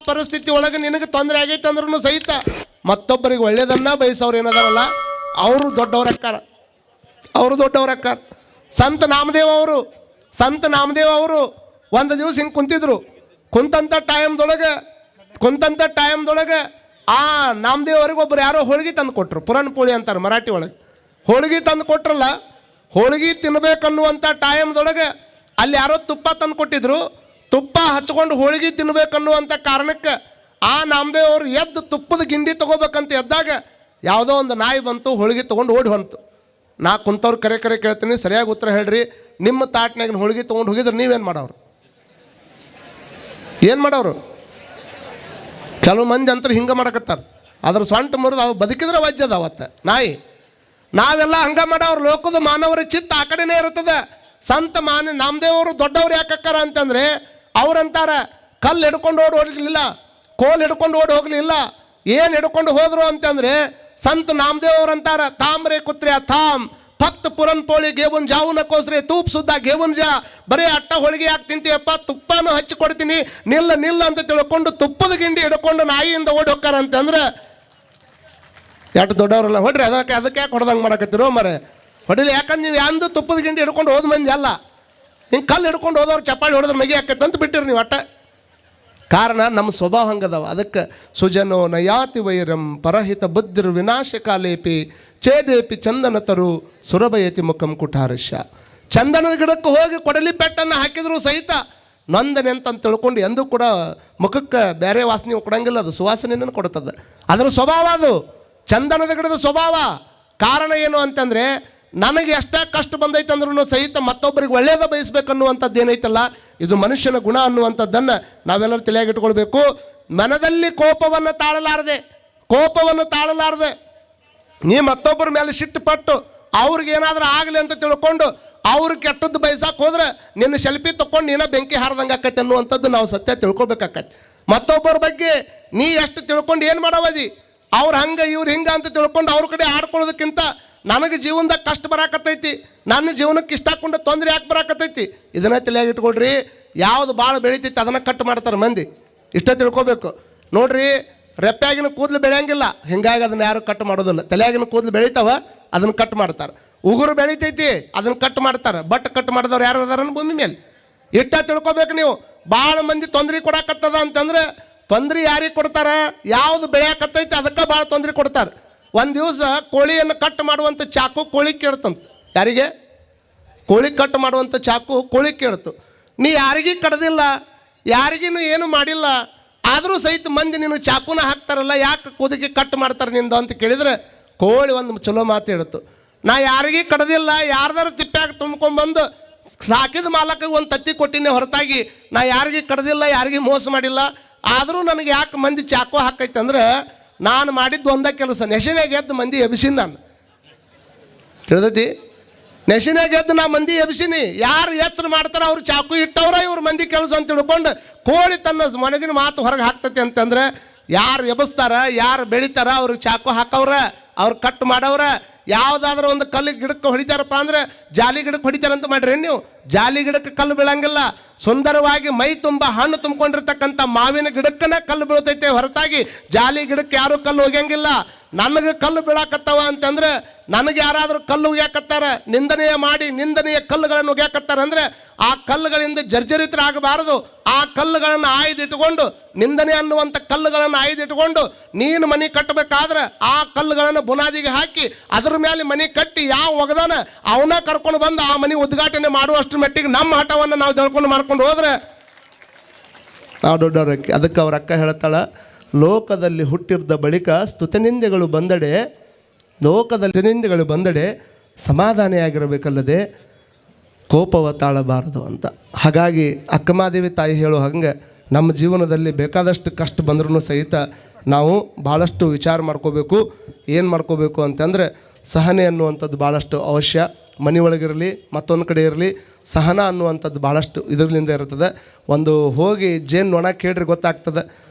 ಪರಿಸ್ಥಿತಿ ಒಳಗೆ ನಿನಗೆ ತೊಂದರೆ ಆಗೈತೆ ಅಂದ್ರೂ ಸಹಿತ ಮತ್ತೊಬ್ಬರಿಗೆ ಒಳ್ಳೇದನ್ನ ಬಯಸೋರು ಏನದಾರಲ್ಲ ಅವರು ದೊಡ್ಡವರಕ್ಕಾರ, ಅವರು ದೊಡ್ಡವರಕ್ಕಾರ. ಸಂತ ನಾಮದೇವ್ ಅವರು ಒಂದು ದಿವಸ ಹಿಂಗೆ ಕುಂತಿದ್ರು. ಕುಂತಂಥ ಟೈಮ್ದೊಳಗೆ ಆ ನಾಮದೇವ್ರಿಗೆ ಒಬ್ಬರು ಯಾರೋ ಹೋಳಿಗೆ ತಂದು ಕೊಟ್ಟರು. ಪುರಾಣಪೋಳಿ ಅಂತಾರೆ ಮರಾಠಿ ಒಳಗೆ. ಹೋಳಿಗೆ ತಂದು ಕೊಟ್ರಲ್ಲ, ಹೋಳಿಗೆ ತಿನ್ಬೇಕನ್ನುವಂಥ ಟೈಮ್ದೊಳಗೆ ಅಲ್ಲಿ ಯಾರೋ ತುಪ್ಪ ತಂದು ಕೊಟ್ಟಿದ್ರು. ತುಪ್ಪ ಹಚ್ಕೊಂಡು ಹೋಳಿಗೆ ತಿನ್ಬೇಕನ್ನುವಂಥ ಕಾರಣಕ್ಕೆ ಆ ನಾಮದೇವ್ ಅವರು ಎದ್ದು ತುಪ್ಪದ ಗಿಂಡಿ ತೊಗೋಬೇಕಂತ ಎದ್ದಾಗ ಯಾವುದೋ ಒಂದು ನಾಯಿ ಬಂತು, ಹೋಳಿಗೆ ತೊಗೊಂಡು ಓಡಿ ಹೊಂತು. ನಾ ಕುಂತವ್ರು ಕರೆ ಕೇಳ್ತೀನಿ, ಸರಿಯಾಗಿ ಉತ್ತರ ಹೇಳ್ರಿ. ನಿಮ್ಮ ತಾಟ್ನಾಗಿನ ಹೋಳಿಗೆ ತೊಗೊಂಡು ಹೋಗಿದ್ರೆ ನೀವೇನು ಮಾಡೋರು? ಏನು ಮಾಡೋರು? ಕೆಲವು ಮಂದಿ ಅಂತೂ ಹಿಂಗೆ ಮಾಡಕತ್ತಾರೆ. ಅದ್ರ ಸೊಂಟ ಮುರಿದು ಅವು ಬದುಕಿದ್ರೆ ವಜ್ಜದ ಅವತ್ತು ನಾಯಿ. ನಾವೆಲ್ಲ ಹಂಗೆ ಮಾಡೋರು. ಲೋಕದ ಮಾನವರ ಚಿತ್ತ ಆ ಕಡೆನೇ ಇರ್ತದೆ. ಸಂತ ನಾಮದೇವರು ದೊಡ್ಡವ್ರು ಯಾಕಕ್ಕಾರ ಅಂತಂದರೆ ಅವ್ರಂತಾರ ಕಲ್ಲು ಹಿಡ್ಕೊಂಡು ಹೋಗಲಿಲ್ಲ, ಕೋಲ್ ಹಿಡ್ಕೊಂಡು ಹೋಗಲಿಲ್ಲ. ಏನು ಹಿಡ್ಕೊಂಡು ಹೋದ್ರು ಅಂತಂದರೆ ಸಂತ ನಾಮದೇವ್ರು ಅಂತಾರ, ತಾಮ್ರೆ ಕುತ್ರೆ ಥಾಮ್ ಫಕ್ತ್ ಪುರನ್ಪೋಳಿ ಗೇವನ್ ಜಾವುನ ಕೋಸ್ರೆ ತೂಪ್ ಸುದ್ದ ಗೇವನ್ ಜಾ. ಬರೀ ಅಟ್ಟ ಹೋಳಿಗೆ ಯಾಕೆ ತಿಂತೀಯಪ್ಪ, ತುಪ್ಪನೂ ಹಚ್ಚಿ ಕೊಡ್ತೀನಿ, ನಿಲ್ಲ ಅಂತ ತಿಳ್ಕೊಂಡು ತುಪ್ಪದ ಗಿಂಡಿ ಹಿಡ್ಕೊಂಡು ನಾಯಿಯಿಂದ ಓಡಿ ಹೋಗ್ತಾರ ಅಂತಂದ್ರೆ ಎಷ್ಟು ದೊಡ್ಡವ್ರಲ್ಲ. ಹೊಡ್ರಿ ಅದಕ್ಕೆ ಯಾಕೆ ಹೊಡೆದಂಗೆ ಮಾಡಕತ್ತಿರೋ ಮರೆ ಹೊಡಿಲಿ. ಯಾಕಂದ್ರೆ ನೀವು ಯಾಂದು ತುಪ್ಪದ ಗಿಂಡಿ ಹಿಡ್ಕೊಂಡು ಹೋದ ಮಂದಿ ಅಲ್ಲ. ಹಿಂಗೆ ಕಲ್ಲು ಹಿಡ್ಕೊಂಡು ಹೋದವ್ರು ಚಪ್ಪಾಳಿ ಹೊಡೆದ್ರೆ ಮಗಿ ಹಾಕೈತೆ ಅಂತ ಬಿಟ್ಟಿರಿ ನೀವು ಅಟ್ಟ. ಕಾರಣ ನಮ್ಮ ಸ್ವಭಾವ ಹಂಗದವ. ಅದಕ್ಕೆ ಸುಜನೋ ನಯಾತಿ ವೈರಂ ಪರಹಿತ ಬುದ್ಧಿರ್ ವಿನಾಶಕಾಲೇಪಿ ಛೇದೇಪಿ ಚಂದನ ತರು ಸುರಭಯತಿ ಮುಖಂ ಕುಠಾರಶ್ಯ. ಚಂದನದ ಗಿಡಕ್ಕೆ ಹೋಗಿ ಕೊಡಲಿ ಪೆಟ್ಟನ್ನು ಹಾಕಿದ್ರು ಸಹಿತ ನೊಂದನೆ ಅಂತ ತಿಳ್ಕೊಂಡು ಎಂದೂ ಕೂಡ ಮುಖಕ್ಕೆ ಬೇರೆ ವಾಸನೆ ಕೊಡಂಗಿಲ್ಲ. ಅದು ಸುವಾಸನೆಯನ್ನು ಕೊಡುತ್ತದೆ. ಅದರ ಸ್ವಭಾವ ಅದು ಚಂದನದ ಗಿಡದ ಸ್ವಭಾವ. ಕಾರಣ ಏನು ಅಂತಂದರೆ ನನಗೆ ಎಷ್ಟೇ ಕಷ್ಟ ಬಂದೈತೆ ಅಂದ್ರೂ ಸಹಿತ ಮತ್ತೊಬ್ಬರಿಗೆ ಒಳ್ಳೆಯದ ಬಯಸ್ಬೇಕನ್ನುವಂಥದ್ದು ಏನೈತಲ್ಲ, ಇದು ಮನುಷ್ಯನ ಗುಣ ಅನ್ನುವಂಥದ್ದನ್ನು ನಾವೆಲ್ಲರೂ ತಿಳಿಯಾಗಿಟ್ಕೊಳ್ಬೇಕು. ಮನದಲ್ಲಿ ಕೋಪವನ್ನು ತಾಳಲಾರದೆ ನೀ ಮತ್ತೊಬ್ಬರ ಮೇಲೆ ಸಿಟ್ಟು ಪಟ್ಟು ಅವ್ರಿಗೇನಾದ್ರೂ ಆಗಲಿ ಅಂತ ತಿಳ್ಕೊಂಡು ಅವ್ರಿಗೆ ಕೆಟ್ಟದ್ದು ಬಯಸಕ್ಕೆ ಹೋದ್ರೆ ನಿನ್ನ ಸೆಲ್ಫಿ ತೊಗೊಂಡು ನೀನ ಬೆಂಕಿ ಹಾರದಂಗೆ ಆಕೈತೆ ಅನ್ನುವಂಥದ್ದು ನಾವು ಸತ್ಯ ತಿಳ್ಕೊಬೇಕಾಕೈತಿ. ಮತ್ತೊಬ್ಬರ ಬಗ್ಗೆ ನೀ ಎಷ್ಟು ತಿಳ್ಕೊಂಡು ಏನು ಮಾಡವದಿ, ಅವ್ರು ಹಂಗೆ ಇವ್ರು ಹಿಂಗೆ ಅಂತ ತಿಳ್ಕೊಂಡು ಅವ್ರ ಕಡೆ ಆಡ್ಕೊಳ್ಳೋದಕ್ಕಿಂತ ನನಗೆ ಜೀವನದಾಗ ಕಷ್ಟ ಬರಾಕತ್ತೈತಿ, ನನ್ನ ಜೀವನಕ್ಕೆ ಇಷ್ಟ ಹಾಕೊಂಡು ತೊಂದರೆ ಯಾಕೆ ಬರಾಕತ್ತೈತಿ, ಇದನ್ನ ತಲೆಯಾಗಿ ಇಟ್ಕೊಳ್ರಿ. ಯಾವುದು ಭಾಳ ಬೆಳಿತೈತಿ ಅದನ್ನು ಕಟ್ ಮಾಡ್ತಾರೆ ಮಂದಿ, ಇಷ್ಟ ತಿಳ್ಕೊಬೇಕು. ನೋಡ್ರಿ, ರೆಪ್ಪ್ಯಾಗಿನ ಕೂದಲು ಬೆಳೆಯಂಗಿಲ್ಲ, ಹಿಂಗಾಗಿ ಅದನ್ನು ಯಾರು ಕಟ್ ಮಾಡೋದಿಲ್ಲ. ತಲೆಯಾಗಿನ ಕೂದಲು ಬೆಳಿತಾವ, ಅದನ್ನು ಕಟ್ ಮಾಡ್ತಾರೆ. ಉಗುರು ಬೆಳಿತೈತಿ, ಅದನ್ನು ಕಟ್ ಮಾಡ್ತಾರೆ. ಬಟ್ ಕಟ್ ಮಾಡಿದವ್ರು ಯಾರು ಅದಾರ ಭೂಮಿ ಮೇಲೆ, ಇಷ್ಟ ತಿಳ್ಕೊಬೇಕು ನೀವು. ಭಾಳ ಮಂದಿ ತೊಂದರೆ ಕೊಡಾಕತ್ತದ ಅಂತಂದ್ರೆ ತೊಂದರೆ ಯಾರಿಗೆ ಕೊಡ್ತಾರ, ಯಾವುದು ಬೆಳೆಯಾಕತ್ತೈತಿ ಅದಕ್ಕೆ ಭಾಳ ತೊಂದರೆ ಕೊಡ್ತಾರೆ. ಒಂದು ದಿವಸ ಕೋಳಿಯನ್ನು ಕಟ್ ಮಾಡುವಂಥ ಚಾಕು ಕೋಳಿ ಕೇಳ್ತಂತ. ಯಾರಿಗೆ? ಕೋಳಿ ಕಟ್ ಮಾಡುವಂಥ ಚಾಕು ಕೋಳಿ ಕೇಳ್ತು. ನೀ ಯಾರಿಗೂ ಕಡ್ದಿಲ್ಲ, ಯಾರಿಗೂ ಏನು ಮಾಡಿಲ್ಲ, ಆದರೂ ಸಹಿತ ಮಂದಿ ನೀನು ಚಾಕುನ ಹಾಕ್ತಾರಲ್ಲ, ಯಾಕೆ ಕೂದಲಿಗೆ ಕಟ್ ಮಾಡ್ತಾರೆ ನಿಂದು ಅಂತ ಕೇಳಿದ್ರೆ ಕೋಳಿ ಒಂದು ಚಲೋ ಮಾತು ಹೇಳ್ತು. ನಾ ಯಾರಿಗೂ ಕಡ್ದಿಲ್ಲ, ಯಾರ್ದಾರು ತಿಪ್ಪ್ಯಾಗ ತುಂಬ್ಕೊಂಡ್ಬಂದು ಸಾಕಿದ ಮಾಲಕ್ಕೆ ಒಂದು ತತ್ತಿ ಕೊಟ್ಟಿನಿ ಹೊರತಾಗಿ ನಾ ಯಾರಿಗೂ ಕಡ್ದಿಲ್ಲ, ಯಾರಿಗೂ ಮೋಸ ಮಾಡಿಲ್ಲ. ಆದರೂ ನನಗೆ ಯಾಕೆ ಮಂದಿ ಚಾಕು ಹಾಕೈತೆ ಅಂದ್ರೆ ನಾನು ಮಾಡಿದ್ದು ಒಂದೇ ಕೆಲಸ, ನೆಶಿನಾಗ ಎದ್ದು ಮಂದಿ ಎಬ್ಸಿನಿ. ನಾನು ತಿಳಿದೈತಿ, ನೆಶಿನಾಗ ಎದ್ದು ನಾ ಮಂದಿ ಎಬ್ಸಿನಿ. ಯಾರು ಎಚ್ಚರ ಮಾಡ್ತಾರ ಅವ್ರು ಚಾಕು ಇಟ್ಟವ್ರ ಇವ್ರು ಮಂದಿ ಕೆಲಸ ಅಂತ ತಿಳ್ಕೊಂಡು ಕೋಳಿ ತನ್ನ ಮನಗಿನ ಮಾತು ಹೊರಗೆ ಹಾಕ್ತೈತಿ ಅಂತಂದ್ರೆ ಯಾರು ಎಬ್ಸ್ತಾರ, ಯಾರು ಬೆಳಿತಾರ ಅವ್ರಿಗೆ ಚಾಕು ಹಾಕವ್ರ, ಅವ್ರು ಕಟ್ ಮಾಡವ್ರ. ಯಾವುದಾದ್ರೂ ಒಂದು ಕಲ್ಲು ಗಿಡಕ್ಕೆ ಹೊಡಿತಾರಪ್ಪ ಅಂದ್ರೆ ಜಾಲಿ ಗಿಡಕ್ಕೆ ಹೊಡಿತಾರಂತ ಮಾಡ್ರಿ ನೀವು. ಜಾಲಿ ಗಿಡಕ್ಕೆ ಕಲ್ಲು ಬೀಳಂಗಿಲ್ಲ. ಸುಂದರವಾಗಿ ಮೈ ತುಂಬ ಹಣ್ಣು ತುಂಬ್ಕೊಂಡಿರ್ತಕ್ಕಂಥ ಮಾವಿನ ಗಿಡಕ್ಕನೇ ಕಲ್ಲು ಬೀಳ್ತೈತೆ ಹೊರತಾಗಿ ಜಾಲಿ ಗಿಡಕ್ಕೆ ಯಾರೂ ಕಲ್ಲು ಒಗ್ಯಂಗಿಲ್ಲ. ನನಗೆ ಕಲ್ಲು ಬೀಳಾಕತ್ತವ ಅಂತಂದ್ರೆ ನನಗೆ ಯಾರಾದರೂ ಕಲ್ಲು ಒಗ್ಯಾಕತ್ತಾರ, ನಿಂದನೆಯ ಕಲ್ಲುಗಳನ್ನು ಒಗ್ಯಾಕತ್ತಾರ ಅಂದರೆ ಆ ಕಲ್ಲುಗಳಿಂದ ಜರ್ಜರಿತರಾಗಬಾರದು. ಆ ಕಲ್ಲುಗಳನ್ನು ಆಯ್ದಿಟ್ಕೊಂಡು, ನಿಂದನೆ ಅನ್ನುವಂಥ ಕಲ್ಲುಗಳನ್ನು ಆಯ್ದಿಟ್ಕೊಂಡು ನೀನು ಮನೆ ಕಟ್ಟಬೇಕಾದ್ರೆ ಆ ಕಲ್ಲುಗಳನ್ನು ಬುನಾದಿಗೆ ಹಾಕಿ ಅದ್ರ ಮೇಲೆ ಮನೆ ಕಟ್ಟಿ ಯಾವ ಒಗದಾನ ಅವನ್ನ ಕರ್ಕೊಂಡು ಬಂದು ಆ ಮನೆ ಉದ್ಘಾಟನೆ ಮಾಡುವಷ್ಟು ಮಟ್ಟಿಗೆ ನಮ್ಮ ಹಠವನ್ನು ನಾವು ಜಳ್ಕೊಂಡು ಮಾಡ್ಕೊಂಡು ಹೋದ್ರೆ ನಾವು ದೊಡ್ಡವ್ರಕ್ಕೆ. ಅದಕ್ಕೆ ಅವ್ರ ಅಕ್ಕ ಹೇಳ್ತಾಳ, ಲೋಕದಲ್ಲಿ ಹುಟ್ಟಿರ್ದ ಬಳಿಕ ಸ್ತುತಿನಿಂದೆಗಳು ಬಂದಡೆ ಸಮಾಧಾನಿಯಾಗಿರಬೇಕಲ್ಲದೆ ಕೋಪವ ತಾಳಬಾರದು ಅಂತ. ಹಾಗಾಗಿ ಅಕ್ಕಮಾದೇವಿ ತಾಯಿ ಹೇಳೋ ಹಂಗೆ ನಮ್ಮ ಜೀವನದಲ್ಲಿ ಬೇಕಾದಷ್ಟು ಕಷ್ಟ ಬಂದ್ರೂ ಸಹಿತ ನಾವು ಭಾಳಷ್ಟು ವಿಚಾರ ಮಾಡ್ಕೋಬೇಕು. ಏನು ಮಾಡ್ಕೋಬೇಕು ಅಂತಂದರೆ ಸಹನೆ ಅನ್ನುವಂಥದ್ದು ಭಾಳಷ್ಟು ಅವಶ್ಯ. ಮನೆಯೊಳಗಿರಲಿ ಮತ್ತೊಂದು ಕಡೆ ಇರಲಿ, ಸಹನ ಅನ್ನುವಂಥದ್ದು ಭಾಳಷ್ಟು ಇದರಿಂದ ಇರ್ತದೆ. ಒಂದು ಹೋಗಿ ಜೇನು ನೊಣ ಕೇಳ್ರಿ ಗೊತ್ತಾಗ್ತದೆ.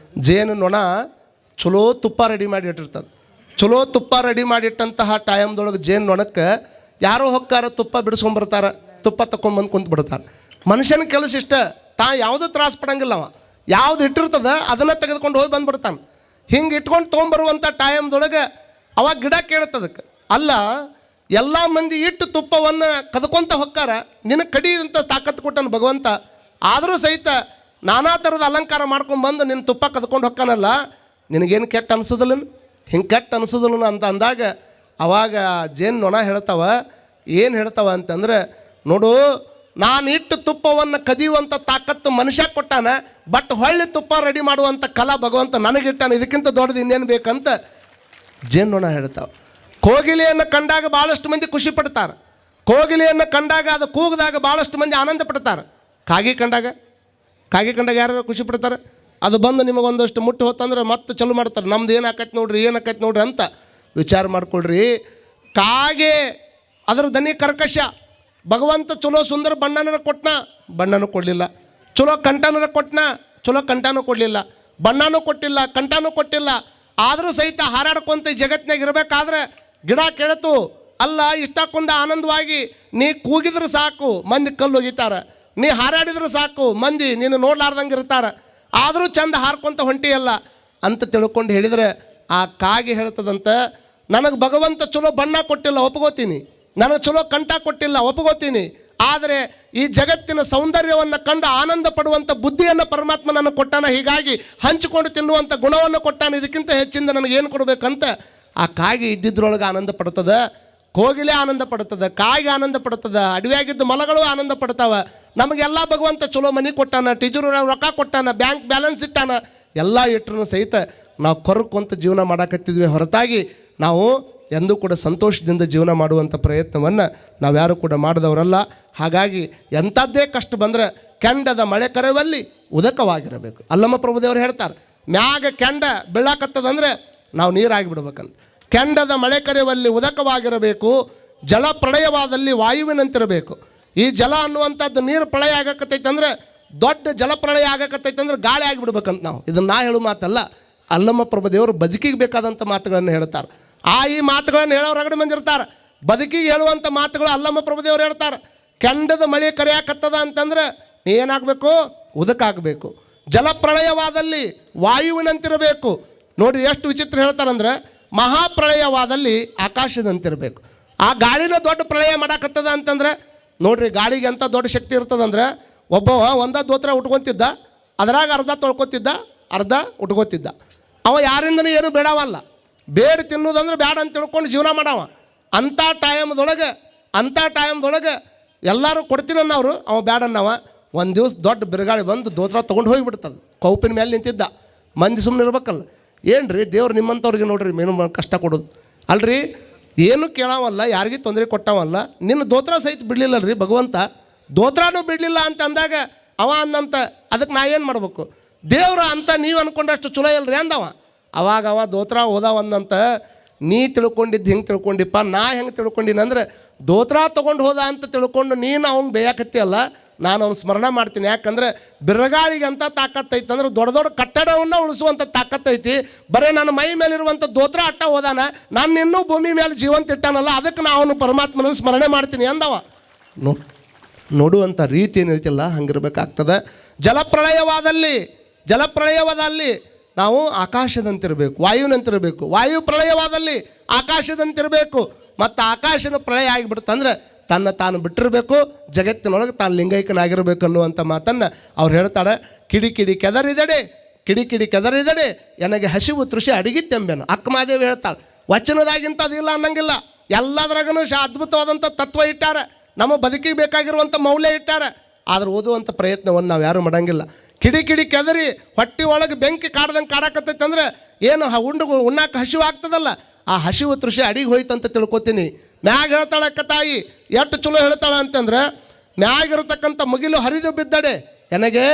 ಜೇನು ನೊಣ ಚಲೋ ತುಪ್ಪ ರೆಡಿ ಮಾಡಿ ಇಟ್ಟಿರ್ತದೆ. ಚಲೋ ತುಪ್ಪ ರೆಡಿ ಮಾಡಿಟ್ಟಂತಹ ಟೈಮ್ದೊಳಗೆ ಜೇನು ನೊಣಕ್ಕೆ ಯಾರೋ ಹೊಕ್ಕಾರ ತುಪ್ಪ ಬಿಡಿಸ್ಕೊಂಬರ್ತಾರೆ, ತುಪ್ಪ ತಗೊಂಬಂದು ಕುಂತು ಬಿಡ್ತಾರೆ. ಮನುಷ್ಯನ ಕೆಲಸ ಇಷ್ಟ, ತಾ ಯಾವುದೂ ತ್ರಾಸ ಪಡಂಗಿಲ್ಲ. ಅವ ಯಾವ್ದು ಇಟ್ಟಿರ್ತದ ಅದನ್ನು ತೆಗೆದುಕೊಂಡು ಹೋಗಿ ಬಂದ್ಬಿಡ್ತಾನೆ. ಹಿಂಗೆ ಇಟ್ಕೊಂಡು ತೊಗೊಂಬರುವಂಥ ಟೈಮ್ದೊಳಗೆ ಅವಾಗ ಗಿಡ ಕೇಳ್ತದಕ್ಕೆ, ಅಲ್ಲ ಎಲ್ಲ ಮಂದಿ ಇಟ್ಟು ತುಪ್ಪವನ್ನು ಕದ್ಕೊಂತ ಹೊಕ್ಕಾರ, ನಿನಗೆ ಕಡಿ ಅಂತ ತಾಕತ್ತು ಕೊಟ್ಟನು ಭಗವಂತ. ಆದರೂ ಸಹಿತ ನಾನಾ ಥರದ ಅಲಂಕಾರ ಮಾಡ್ಕೊಂಡ್ಬಂದು ನಿನ್ನ ತುಪ್ಪ ಕದ್ಕೊಂಡು ಹೊಕ್ಕಾನಲ್ಲ, ನಿನಗೇನು ಕೆಟ್ಟ ಅನಿಸೋದಿಲ್ಲ, ಹಿಂಗೆ ಕೆಟ್ಟ ಅನಿಸೋದಿಲ್ಲ ಅಂತ ಅಂದಾಗ ಅವಾಗ ಜೇನು ನೊಣ ಹೇಳ್ತಾವ, ಏನು ಹೇಳ್ತಾವ ಅಂತಂದ್ರೆ, ನೋಡು ನಾನು ಇಟ್ಟು ತುಪ್ಪವನ್ನು ಕದಿಯುವಂಥ ತಾಕತ್ತು ಮನುಷ್ಯ ಕೊಟ್ಟಾನ, ಬಟ್ ಹೊಳ್ಳಿ ತುಪ್ಪ ರೆಡಿ ಮಾಡುವಂಥ ಕಲಾ ಭಗವಂತ ನನಗಿಟ್ಟಾನ, ಇದಕ್ಕಿಂತ ದೊಡ್ಡದು ಇನ್ನೇನು ಬೇಕಂತ ಜೇನು ನೊಣ ಹೇಳ್ತಾವೆ. ಕೋಗಿಲೆಯನ್ನು ಕಂಡಾಗ ಭಾಳಷ್ಟು ಮಂದಿ ಖುಷಿ ಪಡ್ತಾರೆ, ಕೋಗಿಲೆಯನ್ನು ಕಂಡಾಗ ಅದು ಕೂಗಿದಾಗ ಭಾಳಷ್ಟು ಮಂದಿ ಆನಂದ ಪಡ್ತಾರೆ. ಕಾಗಿ ಕಂಡಾಗ ಯಾರು ಖುಷಿ ಪಡ್ತಾರೆ? ಅದು ಬಂದು ನಿಮಗೊಂದಷ್ಟು ಮುಟ್ಟು ಹೋತಂದ್ರೆ ಮತ್ತೆ ಚಲೋ ಮಾಡ್ತಾರೆ, ನಮ್ದು ಏನು ಆಕೈತೆ ನೋಡ್ರಿ ಅಂತ ವಿಚಾರ ಮಾಡ್ಕೊಳ್ರಿ. ಕಾಗೆ ಅದರ ದನಿ ಕರ್ಕಶ, ಭಗವಂತ ಚಲೋ ಸುಂದರ ಬಣ್ಣನ ಕೊಟ್ಟನ, ಬಣ್ಣನೂ ಕೊಡಲಿಲ್ಲ. ಚಲೋ ಕಂಠನರ ಕೊಟ್ಟನ, ಚಲೋ ಕಂಠನೂ ಕೊಡಲಿಲ್ಲ. ಬಣ್ಣನೂ ಕೊಟ್ಟಿಲ್ಲ, ಕಂಠನೂ ಕೊಟ್ಟಿಲ್ಲ. ಆದರೂ ಸಹಿತ ಹಾರಾಡ್ಕೊಂತ ಜಗತ್ತಿನಾಗ ಇರಬೇಕಾದ್ರೆ ಗಿಡ ಕೆಳತು, ಅಲ್ಲ ಇಷ್ಟಕ್ಕೊಂದು ಆನಂದವಾಗಿ ನೀ ಕೂಗಿದ್ರೆ ಸಾಕು ಮಂದಿ ಕಲ್ಲು ಒಗಿತಾರೆ, ನೀ ಹಾರಾಡಿದ್ರೆ ಸಾಕು ಮಂದಿ ನೀನು ನೋಡ್ಲಾರ್ದಂಗೆ ಇರ್ತಾರೆ, ಆದರೂ ಚಂದ ಹಾರ್ಕೊಂತ ಹೊಂಟಿಯಲ್ಲ ಅಂತ ತಿಳ್ಕೊಂಡು ಹೇಳಿದರೆ ಆ ಕಾಗೆ ಹೇಳ್ತದಂತ, ನನಗೆ ಭಗವಂತ ಚಲೋ ಬಣ್ಣ ಕೊಟ್ಟಿಲ್ಲ ಒಪ್ಕೋತೀನಿ, ನನಗೆ ಚಲೋ ಕಂಠ ಕೊಟ್ಟಿಲ್ಲ ಒಪ್ಕೋತೀನಿ, ಆದರೆ ಈ ಜಗತ್ತಿನ ಸೌಂದರ್ಯವನ್ನು ಕಂಡು ಆನಂದ ಪಡುವಂಥ ಬುದ್ಧಿಯನ್ನು ಪರಮಾತ್ಮ ನನಗೆ ಕೊಟ್ಟಾನ, ಹೀಗಾಗಿ ಹಂಚಿಕೊಂಡು ತಿನ್ನುವಂಥ ಗುಣವನ್ನು ಕೊಟ್ಟಾನ, ಇದಕ್ಕಿಂತ ಹೆಚ್ಚಿಂದ ನನಗೇನು ಕೊಡಬೇಕಂತ ಆ ಕಾಗೆ ಇದ್ದಿದ್ರೊಳಗೆ ಆನಂದ ಪಡ್ತದೆ. ಕೋಗಿಲೆ ಆನಂದ ಪಡ್ತದೆ, ಕಾಗೆ ಆನಂದ ಪಡ್ತದೆ, ಅಡವಿಯಾಗಿದ್ದು ಮಲಗಳು ಆನಂದ ಪಡ್ತಾವೆ. ನಮಗೆಲ್ಲ ಭಗವಂತ ಚಲೋ ಮನೆ ಕೊಟ್ಟಾನ, ಟೀಚರು ರೊಕ್ಕ ಕೊಟ್ಟಾನ, ಬ್ಯಾಂಕ್ ಬ್ಯಾಲೆನ್ಸ್ ಇಟ್ಟಾನ, ಎಲ್ಲ ಇಟ್ಟರು ಸಹಿತ ನಾವು ಕೊರಕೊಂತ ಜೀವನ ಮಾಡಾಕತ್ತಿದ್ವಿ ಹೊರತಾಗಿ ನಾವು ಎಂದೂ ಕೂಡ ಸಂತೋಷದಿಂದ ಜೀವನ ಮಾಡುವಂಥ ಪ್ರಯತ್ನವನ್ನು ನಾವ್ಯಾರೂ ಕೂಡ ಮಾಡಿದವರಲ್ಲ. ಹಾಗಾಗಿ ಎಂಥದ್ದೇ ಕಷ್ಟ ಬಂದರೆ ಕೆಂಡದ ಮಳೆ ಕರೆವಲ್ಲಿ ಉದಕವಾಗಿರಬೇಕು. ಅಲ್ಲಮ್ಮ ಪ್ರಭುದೇವರು ಹೇಳ್ತಾರೆ, ಮ್ಯಾಗ ಕೆಂಡ ಬೀಳಾಕತ್ತದಂದ್ರೆ ನಾವು ನೀರಾಗಿ ಬಿಡ್ಬೇಕಂತ. ಕೆಂಡದ ಮಳೆ ಕರೆವಲ್ಲಿ ಉದಕವಾಗಿರಬೇಕು, ಜಲ ಪ್ರಳಯವಾದಲ್ಲಿ ವಾಯುವಿನಂತಿರಬೇಕು. ಈ ಜಲ ಅನ್ನುವಂಥದ್ದು ನೀರು ಪ್ರಳಯ ಆಗಕತ್ತೈತೆ ಅಂದರೆ, ದೊಡ್ಡ ಜಲಪ್ರಳಯ ಆಗಕತ್ತೈತೆ ಅಂದ್ರೆ ಗಾಳಿ ಆಗಿಬಿಡ್ಬೇಕಂತ. ನಾವು ಇದನ್ನು ನಾ ಹೇಳೋ ಮಾತಲ್ಲ, ಅಲ್ಲಮ್ಮ ಪ್ರಭುದೇವರು ಬದುಕಿಗೆ ಬೇಕಾದಂಥ ಮಾತುಗಳನ್ನು ಹೇಳ್ತಾರೆ. ಈ ಮಾತುಗಳನ್ನು ಹೇಳೋರು ರಗಡೆ ಮಂದಿ ಇರ್ತಾರೆ, ಬದುಕಿಗೆ ಹೇಳುವಂಥ ಮಾತುಗಳು ಅಲ್ಲಮ್ಮ ಪ್ರಭುದೇವರು ಹೇಳ್ತಾರೆ. ಕೆಂಡದ ಮಳೆ ಕರೆಯಾಕತ್ತದ ಅಂತಂದ್ರೆ ಏನಾಗಬೇಕು? ಉದಕಾಗಬೇಕು. ಜಲಪ್ರಳಯವಾದಲ್ಲಿ ವಾಯುವಿನಂತಿರಬೇಕು. ನೋಡಿ ಎಷ್ಟು ವಿಚಿತ್ರ ಹೇಳ್ತಾರಂದ್ರೆ, ಮಹಾಪ್ರಳಯವಾದಲ್ಲಿ ಆಕಾಶದಂತಿರಬೇಕು. ಆ ಗಾಳಿನ ದೊಡ್ಡ ಪ್ರಳಯ ಮಾಡಾಕತ್ತದ ಅಂತಂದ್ರೆ ನೋಡ್ರಿ, ಗಾಳಿಗೆ ಎಂಥ ದೊಡ್ಡ ಶಕ್ತಿ ಇರ್ತದಂದ್ರೆ, ಒಬ್ಬವ ಒಂದ ದೋತ್ರ ಉಟ್ಕೊತಿದ್ದ, ಅದರಾಗ ಅರ್ಧ ತೊಳ್ಕೊತಿದ್ದ, ಅರ್ಧ ಉಟ್ಕೋತಿದ್ದ. ಅವ ಯಾರಿಂದನೂ ಏನು ಬೇಡವಲ್ಲ, ಬೇಡ ತಿನ್ನೋದಂದ್ರೆ ಬೇಡ ಅಂತ ತಿಳ್ಕೊಂಡು ಜೀವನ ಮಾಡವ. ಅಂಥ ಟೈಮ್ದೊಳಗೆ ಎಲ್ಲರೂ ಕೊಡ್ತೀನನ್ನವರು, ಅವ ಬೇಡನ್ನವ. ಒಂದು ದಿವಸ ದೊಡ್ಡ ಬಿರುಗಾಳಿ ಬಂದು ದೋತ್ರ ತೊಗೊಂಡು ಹೋಗಿಬಿಡ್ತದೆ. ಕೌಪಿನ ಮೇಲೆ ನಿಂತಿದ್ದ, ಮಂದಿ ಸುಮ್ಮನೆ ಇರ್ಬೇಕಲ್ಲ. ಏನು ರೀ ದೇವ್ರು ನಿಮ್ಮಂಥವ್ರಿಗೆ ನೋಡ್ರಿ ಮೇನು ಕಷ್ಟ ಕೊಡೋದು ಅಲ್ರಿ, ಏನು ಕೇಳಾವಲ್ಲ, ಯಾರಿಗೂ ತೊಂದರೆ ಕೊಟ್ಟವಲ್ಲ, ನಿನ್ನ ದೋತ್ರ ಸಹಿತ ಬಿಡಲಿಲ್ಲ ರೀ ಭಗವಂತ, ದೋತ್ರನೂ ಬಿಡಲಿಲ್ಲ ಅಂತ ಅಂದಾಗ ಅವ ಅಂದಂತ ಅದಕ್ಕೆ ನಾ ಏನು ಮಾಡ್ಬೇಕು? ದೇವ್ರು ಅಂತ ನೀವು ಅಂದ್ಕೊಂಡಷ್ಟು ಚಲೋ ಇಲ್ರಿ ಅಂದವ. ಅವಾಗ ಅವ ದೋತ್ರ ಹೋದವಂದಂತ, ನೀ ತಿಳ್ಕೊಂಡಿದ್ದು ಹಿಂಗೆ ತಿಳ್ಕೊಂಡಿಪ್ಪ, ನಾ ಹೆಂಗೆ ತಿಳ್ಕೊಂಡಿನಂದ್ರೆ ದೋತ್ರ ತೊಗೊಂಡು ಹೋದ ಅಂತ ತಿಳ್ಕೊಂಡು ನೀನು ಅವ್ನು ಬೇಯಾಕತ್ತೀಯಲ್ಲ, ನಾನು ಅವ್ನು ಸ್ಮರಣ ಮಾಡ್ತೀನಿ. ಯಾಕಂದರೆ ಬಿರುಗಾಳಿಗೆ ಅಂತ ತಾಕತ್ತೈತೆ ಅಂದ್ರೆ ದೊಡ್ಡ ದೊಡ್ಡ ಕಟ್ಟಡವನ್ನು ಉಳಿಸುವಂಥ ತಾಕತ್ತೈತಿ. ಬರೀ ನನ್ನ ಮೈ ಮೇಲಿರುವಂಥ ದೋತ್ರ ಅಟ್ಟ ಹೋದಾನ, ನಾನು ಇನ್ನೂ ಭೂಮಿ ಮೇಲೆ ಜೀವಂತ ಇಟ್ಟಾನಲ್ಲ, ಅದಕ್ಕೆ ನಾನು ಅವನು ಪರಮಾತ್ಮನ ಸ್ಮರಣೆ ಮಾಡ್ತೀನಿ ಅಂದವ. ನೋಡುವಂಥ ರೀತಿ ಏನೈತಿಲ್ಲ ಹಂಗಿರ್ಬೇಕಾಗ್ತದೆ. ಜಲಪ್ರಳಯವಾದಲ್ಲಿ ನಾವು ಆಕಾಶದಂತಿರಬೇಕು, ವಾಯುವಿನಂತಿರಬೇಕು. ವಾಯು ಪ್ರಳಯವಾದಲ್ಲಿ ಆಕಾಶದಂತಿರಬೇಕು. ಮತ್ತು ಆಕಾಶನ ಪ್ರಳಯ ಆಗಿಬಿಡ್ತಂದ್ರೆ ತಾನು ಬಿಟ್ಟಿರಬೇಕು, ಜಗತ್ತಿನೊಳಗೆ ತಾನು ಲಿಂಗೈಕ್ಯನಾಗಿರಬೇಕು ಅನ್ನುವಂಥ ಮಾತನ್ನು ಅವ್ರು ಹೇಳ್ತಾಳೆ. ಕಿಡಿ ಕೆದರಿದಡೆ ನನಗೆ ಹಸಿವು ತೃಷಿ ಅಡಿಗಿತ್ತೆಂಬೆನು. ಅಕ್ಕಮಾದೇವಿ ಹೇಳ್ತಾಳೆ, ವಚನದಾಗಿಂತ ಅದಿಲ್ಲ ಅನ್ನಂಗಿಲ್ಲ, ಎಲ್ಲದ್ರಾಗೂ ಅದ್ಭುತವಾದಂಥ ತತ್ವ ಇಟ್ಟಾರೆ, ನಮ್ಮ ಬದುಕಿಗೆ ಬೇಕಾಗಿರುವಂಥ ಮೌಲ್ಯ ಇಟ್ಟಾರೆ. ಆದ್ರೆ ಓದುವಂಥ ಪ್ರಯತ್ನವನ್ನು ನಾವು ಯಾರೂ ಮಾಡೋಂಗಿಲ್ಲ. ಕಿಡಿ ಕೆದರಿ ಹೊಟ್ಟೆ ಒಳಗೆ ಬೆಂಕಿ ಕಾಡ್ದಂಗೆ ಕಾಡಕತ್ತೈತೆ ಅಂದ್ರೆ ಏನು ಉಣ್ಣಾಕ ಹಸಿವು ಆಗ್ತದಲ್ಲ, ಆ ಹಸಿವು ತೃಷಿ ಅಡಿಗೆ ಹೋಯ್ತು ಅಂತ ತಿಳ್ಕೊತೀನಿ. ಮ್ಯಾಗ ಹೇಳ್ತಾಳಕ್ಕ ತಾಯಿ, ಎಷ್ಟು ಚಲೋ ಹೇಳ್ತಾಳೆ ಅಂತಂದ್ರೆ, ಮ್ಯಾಗಿರತಕ್ಕಂಥ ಮುಗಿಲು ಹರಿದು ಬಿದ್ದಡೆ ನನಗೆ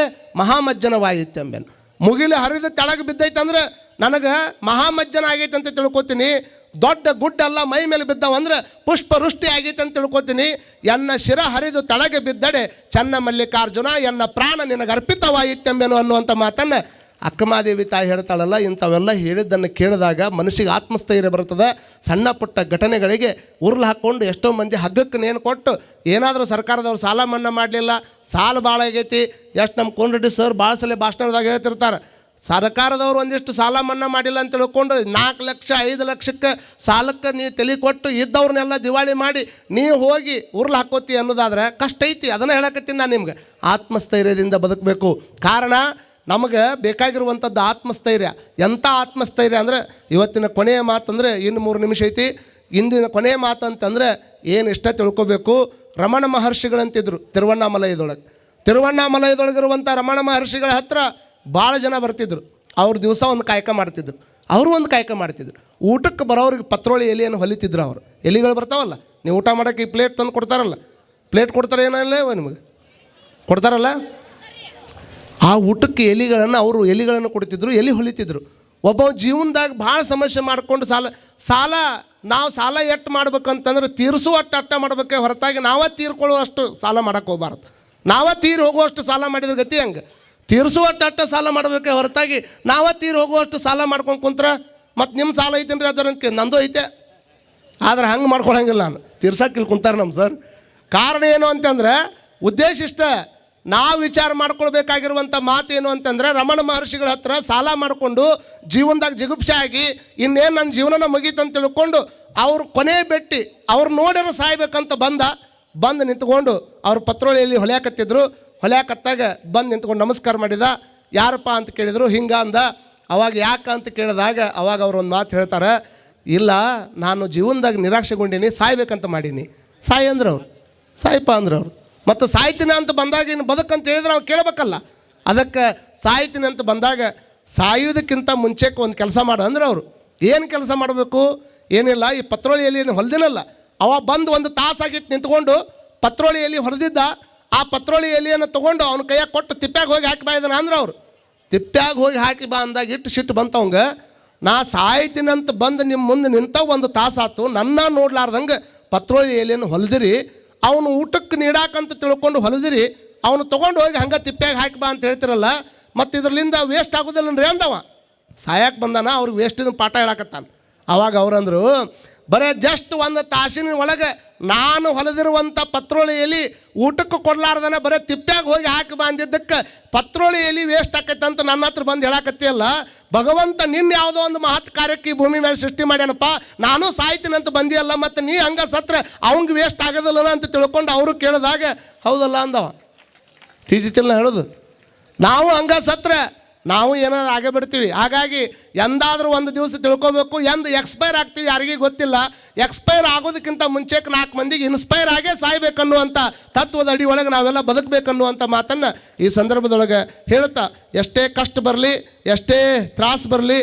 ಮಹಾಮಜ್ಜನವಾಯಿತೆಂಬೆನು. ಮುಗಿಲು ಹರಿದು ತೆಳಗೆ ಬಿದ್ದೈತಂದ್ರೆ ನನಗೆ ಮಹಾಮಜ್ಜನ ಆಗೈತೆ ಅಂತ ತಿಳ್ಕೊತೀನಿ. ದೊಡ್ಡ ಗುಡ್ಡೆಲ್ಲ ಮೈ ಮೇಲೆ ಬಿದ್ದಾವಂದ್ರೆ ಪುಷ್ಪ ವೃಷ್ಟಿ ಆಗೈತೆ ಅಂತ ತಿಳ್ಕೊತೀನಿ. ಎನ್ನ ಶಿರ ಹರಿದು ತೆಳಗೆ ಬಿದ್ದಡೆ ಚನ್ನ ಮಲ್ಲಿಕಾರ್ಜುನ ಎನ್ನ ಪ್ರಾಣ ನಿನಗೆ ಅರ್ಪಿತವಾಯಿತೆಂಬೆನು ಅನ್ನುವಂಥ ಮಾತನ್ನು ಅಕ್ಕಮಾದೇವಿ ತಾಯಿ ಹೇಳ್ತಾಳಲ್ಲ, ಇಂಥವೆಲ್ಲ ಹೇಳಿದ್ದನ್ನು ಕೇಳಿದಾಗ ಮನಸ್ಸಿಗೆ ಆತ್ಮಸ್ಥೈರ್ಯ ಬರ್ತದೆ. ಸಣ್ಣ ಪುಟ್ಟ ಘಟನೆಗಳಿಗೆ ಉರುಳು ಹಾಕ್ಕೊಂಡು ಎಷ್ಟೋ ಮಂದಿ ಹಗ್ಗಕ್ಕೆ ನೇಣು ಕೊಟ್ಟು ಏನಾದರೂ ಸರ್ಕಾರದವ್ರು ಸಾಲ ಮನ್ನಾ ಮಾಡಲಿಲ್ಲ, ಸಾಲ ಭಾಳ ಆಗೈತಿ. ಎಷ್ಟು ನಮ್ಮ ಕೋನರೆಡ್ಡಿ ಸರ್ ಭಾಳ ಸಲ ಭಾಷಣದಾಗ ಹೇಳ್ತಿರ್ತಾರೆ, ಸರ್ಕಾರದವ್ರು ಒಂದಿಷ್ಟು ಸಾಲ ಮನ್ನಾ ಮಾಡಿಲ್ಲ ಅಂತ ತಿಳ್ಕೊಂಡು 4 ಲಕ್ಷ 5 ಲಕ್ಷಕ್ಕೆ ಸಾಲಕ್ಕೆ ನೀವು ತಲೆ ಕೊಟ್ಟು ಇದ್ದವ್ರನ್ನೆಲ್ಲ ದಿವಾಳಿ ಮಾಡಿ ನೀವು ಹೋಗಿ ಉರುಳು ಹಾಕೋತಿ ಅನ್ನೋದಾದ್ರೆ ಕಷ್ಟ ಐತಿ. ಅದನ್ನು ಹೇಳಕತ್ತೀನಿ ನಾನು ನಿಮ್ಗೆ. ಆತ್ಮಸ್ಥೈರ್ಯದಿಂದ ಬದುಕಬೇಕು. ಕಾರಣ ನಮಗೆ ಬೇಕಾಗಿರುವಂಥದ್ದು ಆತ್ಮಸ್ಥೈರ್ಯ. ಎಂಥ ಆತ್ಮಸ್ಥೈರ್ಯ ಅಂದರೆ, ಇವತ್ತಿನ ಕೊನೆಯ ಮಾತಂದರೆ ಇನ್ನು 3 ನಿಮಿಷ ಐತಿ. ಇಂದಿನ ಕೊನೆಯ ಮಾತಂತಂದರೆ ಏನು ಇಷ್ಟ ತಿಳ್ಕೊಬೇಕು. ರಮಣ ಮಹರ್ಷಿಗಳಂತಿದ್ರು ತಿರುವಣ್ಣಾಮಲಯದೊಳಗಿರುವಂಥ ರಮಣ ಮಹರ್ಷಿಗಳ ಹತ್ರ ಭಾಳ ಜನ ಬರ್ತಿದ್ರು. ಅವ್ರು ದಿವಸ ಒಂದು ಕಾಯಕ ಮಾಡ್ತಿದ್ರು, ಅವರು ಒಂದು ಕಾಯಕ ಮಾಡ್ತಿದ್ರು. ಊಟಕ್ಕೆ ಬರೋರಿಗೆ ಪತ್ರೋಳಿ ಎಲೆಯನ್ನು ಹೊಲಿತಿದ್ರು. ಅವರು ಎಲೆಗಳು ಬರ್ತಾವಲ್ಲ, ನೀವು ಊಟ ಮಾಡೋಕ್ಕೆ ಈ ಪ್ಲೇಟ್ ತಂದು ಕೊಡ್ತಾರಲ್ಲ, ಪ್ಲೇಟ್ ಕೊಡ್ತಾರೆ ಏನಲ್ಲ ನಿಮಗೆ ಕೊಡ್ತಾರಲ್ಲ, ಆ ಊಟಕ್ಕೆ ಎಲೆಗಳನ್ನು ಕೊಡ್ತಿದ್ರು, ಎಲೆ ಹೊಲಿತಿದ್ರು. ಒಬ್ಬ ಜೀವನದಾಗ ಭಾಳ ಸಮಸ್ಯೆ ಮಾಡಿಕೊಂಡು ಸಾಲ ನಾವು ಸಾಲ ಎಷ್ಟು ಮಾಡ್ಬೇಕಂತಂದ್ರೆ ತೀರಿಸುವಷ್ಟು ಮಾಡಬೇಕೆ ಹೊರತಾಗಿ ನಾವೇ ತೀರ್ಕೊಳ್ಳುವಷ್ಟು ಸಾಲ ಮಾಡೋಕ್ಕೆ ಹೋಗ್ಬಾರ್ದು. ನಾವೇ ತೀರಿ ಹೋಗುವಷ್ಟು ಸಾಲ ಮಾಡಿದ್ರೆ ಗತಿ ಹಂಗೆ. ತೀರಿಸುವಷ್ಟು ಸಾಲ ಮಾಡಬೇಕೆ ಹೊರತಾಗಿ ನಾವೇ ತೀರಿ ಹೋಗುವಷ್ಟು ಸಾಲ ಮಾಡ್ಕೊಂಡು ಕುಂತ್ರೆ ಮತ್ತು ನಿಮ್ಮ ಸಾಲ ಐತೇನು ರೀ ಅದರಂತೆ ನಂದು ಐತೆ, ಆದರೆ ಹಂಗೆ ಮಾಡ್ಕೊಳಂಗಿಲ್ಲ. ನಾನು ತೀರ್ಸಕ್ಕೆ ಕುಂತಾರೆ ನಮ್ಮ ಸರ್. ಕಾರಣ ಏನು ಅಂತಂದರೆ ಉದ್ದೇಶ ಇಷ್ಟ. ನಾವು ವಿಚಾರ ಮಾಡ್ಕೊಳ್ಬೇಕಾಗಿರುವಂಥ ಮಾತೇನು ಅಂತಂದರೆ, ರಮಣ ಮಹರ್ಷಿಗಳ ಹತ್ರ ಸಾಲ ಮಾಡಿಕೊಂಡು ಜೀವನದಾಗ ಜಿಗುಪ್ಸೆ ಆಗಿ ಇನ್ನೇನು ನನ್ನ ಜೀವನನ ಮುಗೀತಂತ ತಿಳ್ಕೊಂಡು ಅವ್ರು ಕೊನೆ ಬೆಟ್ಟಿ ಅವ್ರು ನೋಡ್ಯಾರ ಸಾಯ್ಬೇಕಂತ ಬಂದು ನಿಂತ್ಕೊಂಡು ಅವ್ರ ಪತ್ರೋಳಿಯಲ್ಲಿ ಹೊಲ್ಯಾಕತ್ತಾಗ ಬಂದು ನಿಂತ್ಕೊಂಡು ನಮಸ್ಕಾರ ಮಾಡಿದ. ಯಾರಪ್ಪ ಅಂತ ಕೇಳಿದರು. ಹಿಂಗೆ ಅಂದ. ಅವಾಗ ಯಾಕೆ ಅಂತ ಕೇಳಿದಾಗ ಅವಾಗ ಅವ್ರು ಒಂದು ಮಾತು ಹೇಳ್ತಾರೆ, ಇಲ್ಲ ನಾನು ಜೀವನದಾಗ ನಿರಾಶೆಗೊಂಡೀನಿ, ಸಾಯ್ಬೇಕಂತ ಮಾಡೀನಿ. ಸಾಯಿ ಅಂದ್ರೆ ಅವ್ರು, ಸಾಯಪ್ಪ ಅಂದ್ರೆ ಅವ್ರು. ಮತ್ತು ಸಾಯ್ತೀನಿ ಅಂತ ಬಂದಾಗ ಇನ್ನು ಬದುಕಂತ ಹೇಳಿದ್ರೆ ಅವ್ರು ಕೇಳಬೇಕಲ್ಲ. ಅದಕ್ಕೆ ಸಾಯ್ತೀನಿ ಅಂತ ಬಂದಾಗ ಸಾಯೋದಕ್ಕಿಂತ ಮುಂಚೆಕ್ಕೆ ಒಂದು ಕೆಲಸ ಮಾಡು ಅಂದ್ರೆ ಅವರು ಏನು ಕೆಲಸ ಮಾಡಬೇಕು? ಏನಿಲ್ಲ, ಈ ಪತ್ರೋಳಿ ಎಲೆಯನ್ನು ಹೊಲ್ದಿನಲ್ಲ, ಅವ ಬಂದು 1 ತಾಸಾಗಿತ್ತು ನಿಂತ್ಕೊಂಡು ಪತ್ರೋಳಿ ಎಲೆ ಹೊರದಿದ್ದ. ಆ ಪತ್ರೋಳಿ ಎಲೆಯನ್ನು ತೊಗೊಂಡು ಅವನ ಕೈಯಾಗ ಕೊಟ್ಟು ತಿಪ್ಪ್ಯಾಗ ಹೋಗಿ ಹಾಕಿ ಬಾ ಇದನ್ನ ಅಂದ್ರೆ ಅವರು ತಿಪ್ಪ್ಯಾಗ ಹೋಗಿ ಹಾಕಿ ಬಾ ಅಂದಾಗ ಇಟ್ಟು ಸಿಟ್ಟು ಬಂತವಂಗೆ. ನಾ ಸಾಯ್ತೀನಂತ ಬಂದು ನಿಮ್ಮ ಮುಂದೆ ನಿಂತ 1 ತಾಸಾತು, ನನ್ನ ನೋಡ್ಲಾರ್ದಂಗೆ ಪತ್ರೋಳಿ ಎಲೆಯನ್ನು ಹೊಲಿದಿರಿ, ಅವನು ಊಟಕ್ಕೆ ನೀಡಾಕಂತ ತಿಳ್ಕೊಂಡು ಹೊಲಿದಿರಿ, ಅವನು ತೊಗೊಂಡು ಹೋಗಿ ಹಂಗೆ ತಿಪ್ಪ್ಯಾಗ ಹಾಕಿ ಬಾ ಅಂತ ಹೇಳ್ತಿರಲ್ಲ, ಮತ್ತು ಇದರಿಂದ ವೇಸ್ಟ್ ಆಗೋದಿಲ್ಲನ್ರಿ ಅಂದವ. ಸಾಯಕ್ಕೆ ಬಂದಾನ, ಅವ್ರಿಗೆ ವೇಸ್ಟಿನ ಪಾಠ ಹೇಳಕತ್ತಾನ. ಅವಾಗ ಅವ್ರಂದರು, ಬರೀ ಜಸ್ಟ್ 1 ತಾಸಿನ ಒಳಗೆ ನಾನು ಹೊಲಿದಿರುವಂಥ ಪತ್ರೋಳಿ ಎಲೆ ಊಟಕ್ಕೆ ಕೊಡಲಾರ್ದನ ಬರೀ ತಿಪ್ಪ್ಯಾಗ ಹೋಗಿ ಹಾಕಿ ಬಂದಿದ್ದಕ್ಕೆ ಪತ್ರೋಳಿ ಎಲೆ ವೇಸ್ಟ್ ಆಕೈತೆ ಅಂತ ನನ್ನ ಹತ್ರ ಬಂದು ಹೇಳಕತ್ತಿಯಲ್ಲ. ಭಗವಂತ ನಿನ್ನ ಯಾವುದೋ ಒಂದು ಮಹತ್ ಕಾರ್ಯಕ್ಕೆ ಈ ಭೂಮಿ ಮೇಲೆ ಸೃಷ್ಟಿ ಮಾಡ್ಯಾನಪ್ಪ, ನಾನು ಸಾಯ್ತೀನಿ ಅಂತ ಬಂದಿಯಲ್ಲ, ಮತ್ತು ನೀ ಹಂಗೆ ಸತ್ರ ಅವಂಗೆ ವೇಸ್ಟ್ ಆಗೋದಿಲ್ಲ ಅಂತ ತಿಳ್ಕೊಂಡು ಅವರು ಕೇಳಿದಾಗ ಹೌದಲ್ಲ ಅಂದವ. ತೀಜಿತಿಲ್ಲ ಹೇಳೋದು, ನಾವು ಹಂಗೆ ಸತ್ರ ನಾವು ಏನಾದ್ರು ಆಗೇ ಬಿಡ್ತೀವಿ. ಹಾಗಾಗಿ ಎಂದಾದರೂ ಒಂದು ದಿವಸ ತಿಳ್ಕೊಬೇಕು, ಎಂದು ಎಕ್ಸ್ಪೈರ್ ಆಗ್ತೀವಿ ಯಾರಿಗೂ ಗೊತ್ತಿಲ್ಲ. ಎಕ್ಸ್ಪೈರ್ ಆಗೋದಕ್ಕಿಂತ ಮುಂಚೆಗೆ 4 ಮಂದಿಗೆ ಇನ್ಸ್ಪೈರ್ ಆಗೇ ಸಾಯ್ಬೇಕನ್ನುವಂಥ ತತ್ವದ ಅಡಿ ಒಳಗೆ ನಾವೆಲ್ಲ ಬದುಕಬೇಕನ್ನುವಂಥ ಮಾತನ್ನು ಈ ಸಂದರ್ಭದೊಳಗೆ ಹೇಳ್ತಾ, ಎಷ್ಟೇ ಕಷ್ಟ ಬರಲಿ, ಎಷ್ಟೇ ತ್ರಾಸು ಬರಲಿ,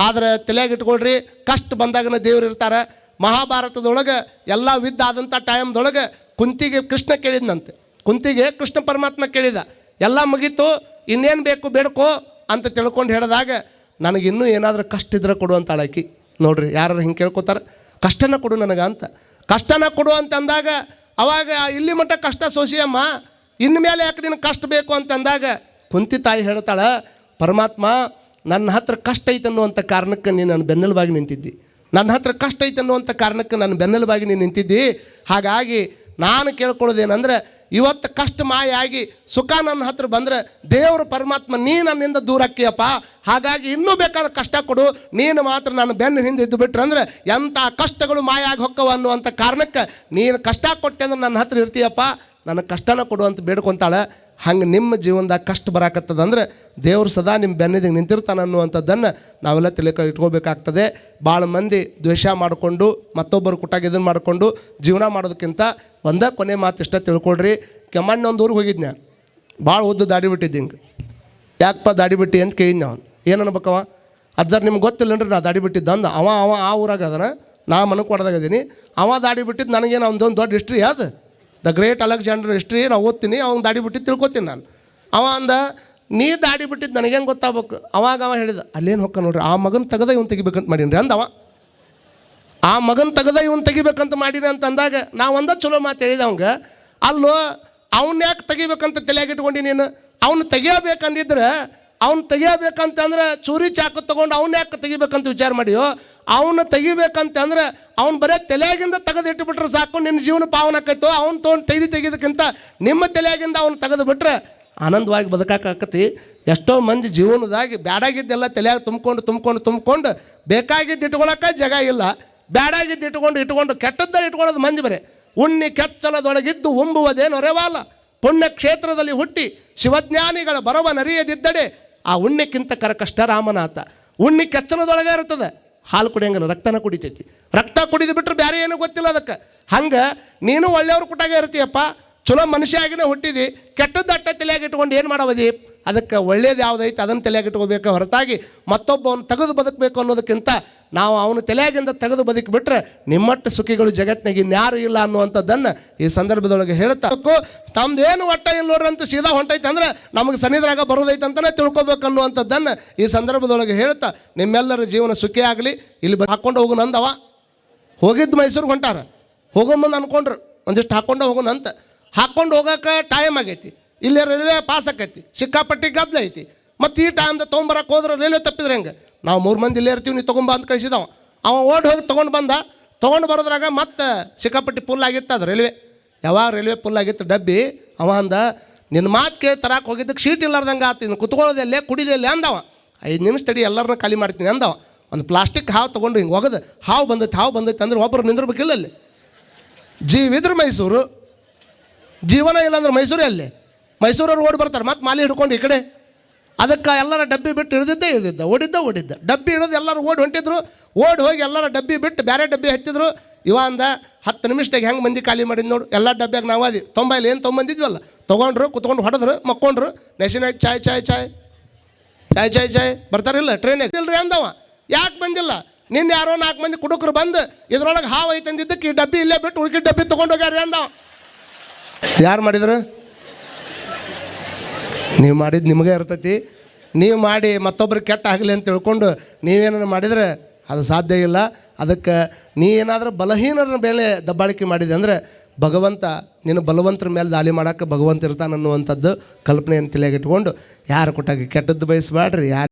ಆದರೆ ತಲೆಯಾಗಿಟ್ಕೊಳ್ರಿ, ಕಷ್ಟ ಬಂದಾಗನ ದೇವ್ರು ಇರ್ತಾರೆ. ಮಹಾಭಾರತದೊಳಗೆ ಎಲ್ಲ ಆದಂಥ ಟೈಮ್ದೊಳಗೆ ಕುಂತಿಗೆ ಕೃಷ್ಣ ಕೇಳಿದ್ನಂತೆ. ಕುಂತಿಗೆ ಕೃಷ್ಣ ಪರಮಾತ್ಮ ಕೇಳಿದ, ಎಲ್ಲ ಮುಗೀತು, ಇನ್ನೇನು ಬೇಕು ಬೇಡ್ಕೋ ಅಂತ ತಿಳ್ಕೊಂಡು ಹೇಳಿದಾಗ, ನನಗಿನ್ನೂ ಏನಾದರೂ ಕಷ್ಟ ಇದ್ರೆ ಕೊಡು ಅಂತ ಆಳಾಕಿ. ನೋಡ್ರಿ, ಯಾರು ಹಿಂಗೆ ಕೇಳ್ಕೊತಾರೆ, ಕಷ್ಟನ ಕೊಡು ನನಗೆ ಅಂತ. ಕಷ್ಟನ ಕೊಡು ಅಂತ ಅಂದಾಗ ಅವಾಗ ಇಲ್ಲಿ ಮಟ್ಟ ಕಷ್ಟ ಸೋಸಿಯಮ್ಮ, ಇನ್ಮೇಲೆ ಯಾಕೆ ನಿನಗೆ ಕಷ್ಟ ಬೇಕು ಅಂತಂದಾಗ ಕುಂತಿ ತಾಯಿ ಹೇಳ್ತಾಳೆ, ಪರಮಾತ್ಮ ನನ್ನ ಹತ್ರ ಕಷ್ಟ ಐತೆ ಅನ್ನುವಂಥ ಕಾರಣಕ್ಕೆ ನೀನು ನನ್ನ ಬೆನ್ನೆಲುಬಾಗಿ ನಿಂತಿದ್ದಿ, ನನ್ನ ಹತ್ರ ಕಷ್ಟ ಐತೆ ಅನ್ನುವಂಥ ಕಾರಣಕ್ಕೆ ನನ್ನ ಬೆನ್ನೆಲುಬಾಗಿ ನೀನು ನಿಂತಿದ್ದಿ. ಹಾಗಾಗಿ ನಾನು ಕೇಳ್ಕೊಳ್ಳೋದೇನೆಂದರೆ, ಇವತ್ತು ಕಷ್ಟ ಮಾಯಾಗಿ ಸುಖ ನನ್ನ ಹತ್ರ ಬಂದರೆ ದೇವರು ಪರಮಾತ್ಮ ನೀ ನನ್ನಿಂದ ದೂರ ಆಕ್ಕಿಯಪ್ಪ. ಹಾಗಾಗಿ ಇನ್ನೂ ಬೇಕಾದ್ರೆ ಕಷ್ಟ ಕೊಡು, ನೀನು ಮಾತ್ರ ನನ್ನ ಬೆನ್ನು ಹಿಂದೆ ಇದ್ದು ಬಿಟ್ರೆ ಅಂದರೆ ಎಂಥ ಕಷ್ಟಗಳು ಮಾಯಾಗಿ ಹೊಕ್ಕವ ಅನ್ನುವಂಥ ಕಾರಣಕ್ಕೆ ನೀನು ಕಷ್ಟ ಕೊಟ್ಟೆ ಅಂದ್ರೆ ನನ್ನ ಹತ್ರ ಇರ್ತೀಯಪ್ಪ, ನನಗೆ ಕಷ್ಟನ ಕೊಡು ಅಂತ ಬೇಡ್ಕೊತಾಳೆ. ಹಂಗೆ ನಿಮ್ಮ ಜೀವನದಾಗ ಕಷ್ಟ ಬರಾಕತ್ತದಂದ್ರೆ ದೇವರು ಸದಾ ನಿಮ್ಮ ಬೆನ್ನಿದಿಗೆ ನಿಂತಿರ್ತಾನೆ ಅನ್ನುವಂಥದ್ದನ್ನು ನಾವೆಲ್ಲ ಇಟ್ಕೋಬೇಕಾಗ್ತದೆ. ಭಾಳ ಮಂದಿ ದ್ವೇಷ ಮಾಡಿಕೊಂಡು ಮತ್ತೊಬ್ಬರು ಕುಟ್ಟಾಗಿ ಇದನ್ನು ಮಾಡಿಕೊಂಡು ಜೀವನ ಮಾಡೋದಕ್ಕಿಂತ ಒಂದೇ ಕೊನೆ ಮಾತು ಇಷ್ಟ ತಿಳ್ಕೊಳ್ರಿ. ಮೊನ್ನೆ ಒಂದು ಊರಿಗೆ ಹೋಗಿದ್ದೆ ನಾನು, ಭಾಳ ಉದ್ದ ದಾಡಿ ಬಿಟ್ಟಿದ್ದೆ. ಹಿಂಗೆ ಯಾಕಪ್ಪ ದಾಡಿ ಬಿಟ್ಟು ಅಂತ ಕೇಳಿದ್ನ. ಅವನು ಏನು ಅನ್ಬೇಕವ, ಅಜ್ಜರ್ ನಿಮ್ಗೆ ಗೊತ್ತಿಲ್ಲನ್ರಿ ನಾ ದಾಡಿ ಬಿಟ್ಟಿದ್ದ ಅಂದ. ಅವ ಆ ಊರಾಗ ಅದನ, ನಾ ಮನಕ್ಕೆ ಹೊಡೆದಾಗಿದ್ದೀನಿ. ಅವ ದಾಡಿ ಬಿಟ್ಟಿದ್ದು ನನಗೇನು ಅವನದೊಂದು ದೊಡ್ಡ ಹಿಸ್ಟ್ರಿ ಅದು, ದ ಗ್ರೇಟ್ ಅಲೆಕ್ಸಾಂಡರ್ ಹಿಸ್ಟ್ರಿ ನಾವು ಓದ್ತೀನಿ. ಅವ್ನು ದಾಡಿ ಬಿಟ್ಟಿದ್ದು ತಿಳ್ಕೊತೀನಿ ನಾನು. ಅವ ಅಂದ, ನೀ ದಾಡಿ ಬಿಟ್ಟಿದ್ದು ನನಗೇನು ಗೊತ್ತಾಗಬೇಕು. ಅವಾಗ ಅವ ಹೇಳಿದ, ಅಲ್ಲೇನು ಹೊಕ್ಕ ನೋಡ್ರಿ, ಆ ಮಗನ ತೆಗೆದ ಇವ್ನು ತೆಗಿಬೇಕಂತ ಮಾಡೀನಿ ಅಂದವ. ಆ ಮಗನ ತೆಗೆದ ಇವ್ನು ತೆಗಿಬೇಕಂತ ಮಾಡೀನಿ ಅಂತ ಅಂದಾಗ ನಾವು ಒಂದ ಚಲೋ ಮಾತು ಹೇಳಿದ ಅವಂಗೆ. ಅಲ್ಲೋ ಅವ್ನು ಯಾಕೆ ತೆಗಿಬೇಕಂತ ತಲೆಯಾಗಿಟ್ಕೊಂಡು ನೀನು, ಅವ್ನು ತೆಗಿಯಬೇಕಂದಿದ್ರೆ ಅವ್ನು ತೆಗಿಯಬೇಕಂತಂದ್ರೆ ಚೂರಿ ಚಾಕು ತೊಗೊಂಡು ಅವ್ನು ಯಾಕೆ ತೆಗಿಬೇಕಂತ ವಿಚಾರ ಮಾಡಿಯೋ, ಅವನು ತೆಗಿಬೇಕಂತಂದ್ರೆ ಅವ್ನು ಬರೀ ತಲೆಯಾಗಿಂದ ತೆಗೆದು ಇಟ್ಟುಬಿಟ್ರೆ ಸಾಕು, ನಿನ್ನ ಜೀವನ ಪಾವನ ಆಕೈತೋ. ಅವ್ನು ತೊಗೊಂಡು ತೆಗೆದಕ್ಕಿಂತ ನಿಮ್ಮ ತಲೆಯಾಗಿಂದ ಅವ್ನು ತೆಗೆದು ಬಿಟ್ರೆ ಆನಂದವಾಗಿ ಬದುಕಾಕತಿ. ಎಷ್ಟೋ ಮಂದಿ ಜೀವನದಾಗಿ ಬ್ಯಾಡಾಗಿದ್ದೆಲ್ಲ ತಲೆಯಾಗ ತುಂಬ್ಕೊಂಡು ಬೇಕಾಗಿದ್ದು ಇಟ್ಕೊಳಕ್ಕೆ ಜಾಗ ಇಲ್ಲ, ಬ್ಯಾಡಾಗಿದ್ದು ಇಟ್ಕೊಂಡು ಕೆಟ್ಟದ್ದ ಇಟ್ಕೊಳ್ಳೋದು ಮಂದಿ ಬರೇ. ಉಣ್ಣಿ ಕೆಚ್ಚಲದೊಳಗಿದ್ದು ಉಂಬುವುದೇ ನೊರೆವಾಲ, ಪುಣ್ಯ ಕ್ಷೇತ್ರದಲ್ಲಿ ಹುಟ್ಟಿ ಶಿವಜ್ಞಾನಿಗಳ ಬರವ ನರಿಯದಿದ್ದಡೆ ಆ ಉಣ್ಣಿಕ್ಕಿಂತ ಕಷ್ಟ ರಾಮನಾಥ. ಉಣ್ಣಿ ಕೆಚ್ಚಲದೊಳಗೆ ಇರ್ತದೆ, ಹಾಲು ಕುಡಿಯಂಗಿಲ್ಲ, ರಕ್ತನ ಕುಡಿತೈತಿ. ರಕ್ತ ಕುಡಿದು ಬಿಟ್ರೆ ಬೇರೆ ಏನೂ ಗೊತ್ತಿಲ್ಲ ಅದಕ್ಕೆ. ಹಂಗೆ ನೀನು ಒಳ್ಳೆಯವ್ರ ಕುಟಾಗೆ ಇರ್ತೀಯಪ್ಪ, ಚಲೋ ಮನುಷ್ಯ ಆಗಿನೇ ಹುಟ್ಟಿದಿ, ಕೆಟ್ಟದ್ದು ಅಟ್ಟ ತಲೆಯಾಗಿ ಇಟ್ಕೊಂಡು ಏನು ಮಾಡವದಿ? ಅದಕ್ಕೆ ಒಳ್ಳೇದು ಯಾವುದೈತೆ ಅದನ್ನು ತಲೆಯಾಗಿ ಇಟ್ಕೋಬೇಕು ಹೊರತಾಗಿ ಮತ್ತೊಬ್ಬವನ್ನು ತೆಗೆದು ಬದುಕಬೇಕು ಅನ್ನೋದಕ್ಕಿಂತ ನಾವು ಅವನು ತಲೆಯಾಗಿಂದ ತೆಗೆದು ಬದುಕಿಬಿಟ್ರೆ ನಿಮ್ಮಟ್ಟು ಸುಖಿಗಳು ಜಗತ್ತಿನಾಗ ಇನ್ಯಾರು ಇಲ್ಲ ಅನ್ನುವಂಥದ್ದನ್ನು ಈ ಸಂದರ್ಭದೊಳಗೆ ಹೇಳ್ತಾ, ನಮ್ದೇನು ಒಟ್ಟ ಇಲ್ಲ ನೋಡ್ರಿ ಅಂತ ಸೀದಾ ಹೊಂಟೈತೆ ಅಂದ್ರೆ ನಮಗೆ ಸನ್ನಿಧರಾಗ ಬರೋದೈತೆ ಅಂತಲೇ ತಿಳ್ಕೊಬೇಕು ಅನ್ನುವಂಥದ್ದನ್ನು ಈ ಸಂದರ್ಭದೊಳಗೆ ಹೇಳ್ತಾ, ನಿಮ್ಮೆಲ್ಲರ ಜೀವನ ಸುಖಿ ಆಗಲಿ. ಇಲ್ಲಿ ಹಾಕ್ಕೊಂಡು ಹೋಗು ನಂದವ ಹೋಗಿದ್ದು ಮೈಸೂರಿಗೆ ಹೊಂಟಾರ, ಹೋಗೋ ಮುಂದೆ ಅಂದ್ಕೊಂಡ್ರು ಒಂದಿಷ್ಟು ಹಾಕ್ಕೊಂಡು ಹೋಗೋಣಂತ. ಹಾಕ್ಕೊಂಡು ಹೋಗೋಕೆ ಟೈಮ್ ಆಗೈತಿ, ಇಲ್ಲೇ ರೈಲ್ವೆ ಪಾಸ್ ಆಕೈತಿ, ಸಿಕ್ಕಾಪಟ್ಟಿ ಗದ್ದಲ ಐತಿ. ಮತ್ತು ಈ ಟೈಮ್ದ ತೊಗೊಂಬರಕ್ಕೆ ಹೋದ್ರೆ ರೈಲ್ವೆ ತಪ್ಪಿದ್ರೆ ಹೆಂಗೆ? ನಾವು 3 ಮಂದಿ ಇಲ್ಲೇ ಇರ್ತೀವಿ, ನೀವು ತೊಗೊಂಬ ಅಂತ ಕಳಿಸಿದವ. ಅವ ಓಡಿ ಹೋಗಿ ತೊಗೊಂಡು ಬರೋದ್ರಾಗ ಮತ್ತೆ ಸಿಕ್ಕಾಪಟ್ಟಿ ಫುಲ್ ಆಗಿತ್ತು ಅದು ರೈಲ್ವೆ. ಯಾವಾಗ ರೈಲ್ವೆ ಫುಲ್ ಆಗಿತ್ತು ಡಬ್ಬಿ, ಅವ ಅಂದ ನಿನ್ನ ಮಾತು ಕೇಳಿ ತರಕ್ಕೆ ಹೋಗಿದ್ದಕ್ಕೆ ಶೀಟ್ ಇಲ್ಲಾರ್ದಂಗೆ ಆತು, ಇನ್ನು ಕುತ್ಕೊಳ್ಳೋದಲ್ಲೇ ಕುಡಿದಲ್ಲೇ ಅಂದವ. 5 ನಿಮಿಷ ತಡಿ ಎಲ್ಲರನ್ನ ಖಾಲಿ ಮಾಡ್ತೀನಿ ಅಂದವ. ಒಂದು ಪ್ಲಾಸ್ಟಿಕ್ ಹಾವು ತೊಗೊಂಡು ಹಿಂಗೆ ಹೋಗೋದು, ಹಾವು ಬಂದೈತೆ ಅಂದ್ರೆ ಒಬ್ಬರು ನಿಂದಿರ್ಬೇಕಿಲ್ಲ ಅಲ್ಲಿ. ಜೀವಿದ್ರೆ ಮೈಸೂರು, ಜೀವನ ಇಲ್ಲಾಂದ್ರೆ ಮೈಸೂರೇ ಅಲ್ಲಿ. ಮೈಸೂರವ್ರು ಓಡಿ ಬರ್ತಾರೆ ಮತ್ತೆ ಮಾಲಿ ಹಿಡ್ಕೊಂಡು ಈ ಕಡೆ. ಅದಕ್ಕೆ ಎಲ್ಲರ ಡಬ್ಬಿ ಬಿಟ್ಟು ಇಳಿದಿದ್ದ ಓಡಿದ್ದ ಡಬ್ಬಿ ಹಿಡಿದು ಎಲ್ಲರೂ ಓಡಿ ಹೊಂಟಿದ್ರು. ಓಡಿ ಹೋಗಿ ಎಲ್ಲರ ಡಬ್ಬಿ ಬಿಟ್ಟು ಬೇರೆ ಡಬ್ಬಿ ಹತ್ತಿದ್ರು. ಇವ ಅಂದ 10 ನಿಮಿಷದಾಗ ಹೆಂಗೆ ಮಂದಿ ಖಾಲಿ ಮಾಡಿದ್ ನೋಡು, ಎಲ್ಲ ಡಬ್ಬಿಯಾಗ ನಾವು ಅದಿ 90 ಏನು ತೊಗೊಂಬಂದಿದ್ವಲ್ಲ, ತೊಗೊಂಡ್ರು ಕುತ್ಕೊಂಡು ಹೊಡೆದ್ರು ಮಕ್ಕೊಂಡ್ರು. ನೆಶಿನಾಗ ಚಾಯ್ ಬರ್ತಾರಿಲ್ಲ ಟ್ರೈನಾಗ ಇಲ್ರಿ ಅಂದವ. ಯಾಕೆ ಬಂದಿಲ್ಲ? ನಿನ್ನ ಯಾರೋ 4 ಮಂದಿ ಕುಡುಕರು ಬಂದು ಇದ್ರೊಳಗೆ ಹಾವು ಐತಂದಿದ್ದಕ್ಕೆ ಈ ಡಬ್ಬಿ ಇಲ್ಲೇ ಬಿಟ್ಟು ಉಳ್ಕಿದ ಡಬ್ಬಿ ತೊಗೊಂಡು ಹೋಗ್ಯಾರ ಅಂದವ. ಯಾರು ಮಾಡಿದ್ರು? ನೀವು ಮಾಡಿದ್ದು ನಿಮಗೆ ಇರ್ತೈತಿ. ನೀವು ಮಾಡಿ ಮತ್ತೊಬ್ರಿಗೆ ಕೆಟ್ಟ ಆಗಲಿ ಅಂತ ತಿಳ್ಕೊಂಡು ನೀವೇನಾದ್ರು ಮಾಡಿದರೆ ಅದು ಸಾಧ್ಯ ಇಲ್ಲ. ಅದಕ್ಕೆ ನೀ ಏನಾದರೂ ಬಲಹೀನರ ಮೇಲೆ ದಬ್ಬಾಳಿಕೆ ಮಾಡಿದೆ ಅಂದರೆ ಭಗವಂತ ನಿನ್ನ ಬಲವಂತರ ಮೇಲೆ ದಾಳಿ ಮಾಡೋಕ್ಕೆ ಭಗವಂತ ಇರ್ತಾನೆ ಅನ್ನುವಂಥದ್ದು ಕಲ್ಪನೆಯನ್ನು ತಲೆಯಾಗಿಟ್ಕೊಂಡು ಯಾರು ಕೊಟ್ಟಾಗಿ ಕೆಟ್ಟದ್ದು ಬಯಸಬೇಡ್ರಿ. ಯಾರು